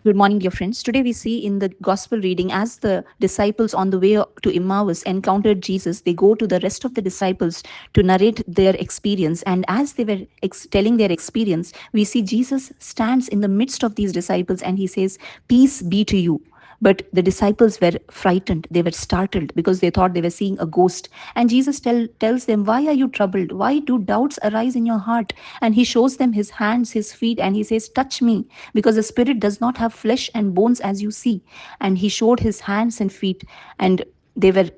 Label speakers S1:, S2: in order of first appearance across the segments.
S1: Good morning, dear friends. Today we see in the gospel reading as the disciples on the way to Emmaus encountered Jesus, they go to the rest of the disciples to narrate their experience. And as they were telling their experience, we see Jesus stands in the midst of these disciples and he says, "Peace be to you." But the disciples were frightened. They were startled because they thought they were seeing a ghost. And Jesus tells them, "Why are you troubled? Why do doubts arise in your heart?" And he shows them his hands, his feet, and he says, "Touch me, because the spirit does not have flesh and bones as you see." And he showed his hands and feet, and they were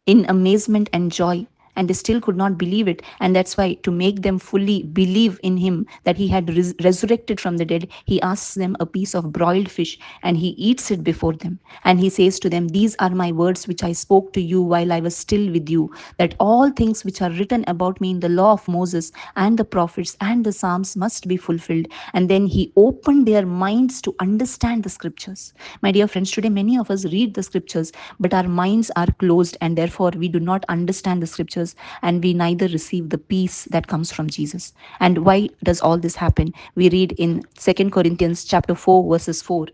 S1: in amazement and joy, and they still could not believe it. And that's why, to make them fully believe in him, that he had resurrected from the dead, he asks them a piece of broiled fish and he eats it before them. And he says to them, "These are my words which I spoke to you while I was still with you, that all things which are written about me in the law of Moses and the prophets and the Psalms must be fulfilled." And then he opened their minds to understand the scriptures. My dear friends, today many of us read the scriptures, but our minds are closed, and therefore we do not understand the scriptures, and we neither receive the peace that comes from Jesus. And why does all this happen? We read in 2 Corinthians chapter 4 verses 4,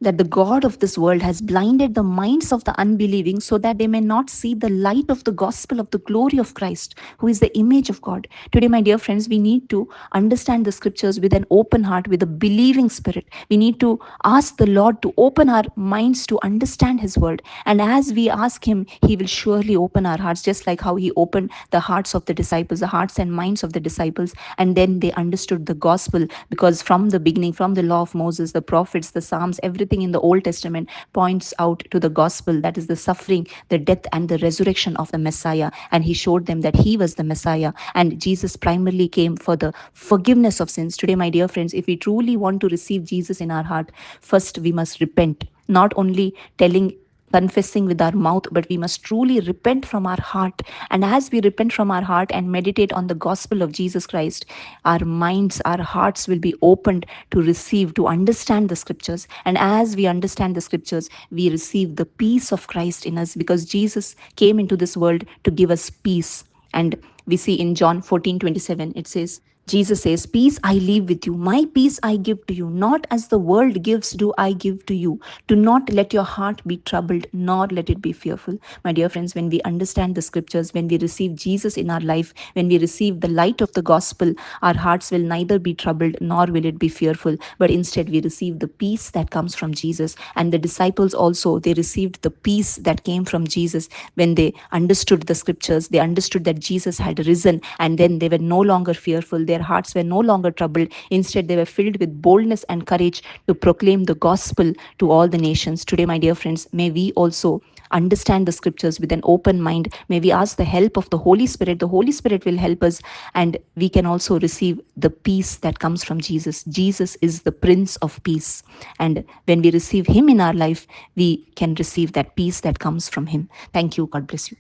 S1: that the God of this world has blinded the minds of the unbelieving so that they may not see the light of the gospel of the glory of Christ, who is the image of God. Today, my dear friends, we need to understand the scriptures with an open heart, with a believing spirit. We need to ask the Lord to open our minds to understand his word. And as we ask him, he will surely open our hearts, just like how he opened the hearts of the disciples, the hearts and minds of the disciples. And then they understood the gospel, because from the beginning, from the law of Moses, the prophets, the Psalms, everything in the Old Testament points out to the gospel, that is the suffering, the death, and the resurrection of the Messiah. And he showed them that he was the Messiah, and Jesus primarily came for the forgiveness of sins. Today, my dear friends, if we truly want to receive Jesus in our heart, first we must repent, not only confessing with our mouth, but we must truly repent from our heart. And as we repent from our heart and meditate on the gospel of Jesus Christ, our minds, our hearts will be opened to receive, to understand the scriptures. And as we understand the scriptures, we receive the peace of Christ in us, because Jesus came into this world to give us peace. And we see in John 14:27, it says, Jesus says, "Peace I leave with you, my peace I give to you. Not as the world gives do I give to you. Do not let your heart be troubled, nor let it be fearful." My dear friends, when we understand the scriptures, when we receive Jesus in our life, when we receive the light of the gospel, our hearts will neither be troubled nor will it be fearful, but instead we receive the peace that comes from Jesus. And the disciples also, they received the peace that came from Jesus when they understood the scriptures. They understood that Jesus had risen, and then they were no longer fearful. Their hearts were no longer troubled. Instead, they were filled with boldness and courage to proclaim the gospel to all the nations. Today, my dear friends, may we also understand the scriptures with an open mind. May we ask the help of the Holy Spirit. The Holy Spirit will help us, and we can also receive the peace that comes from Jesus. Jesus is the Prince of Peace. And when we receive him in our life, we can receive that peace that comes from him. Thank you. God bless you.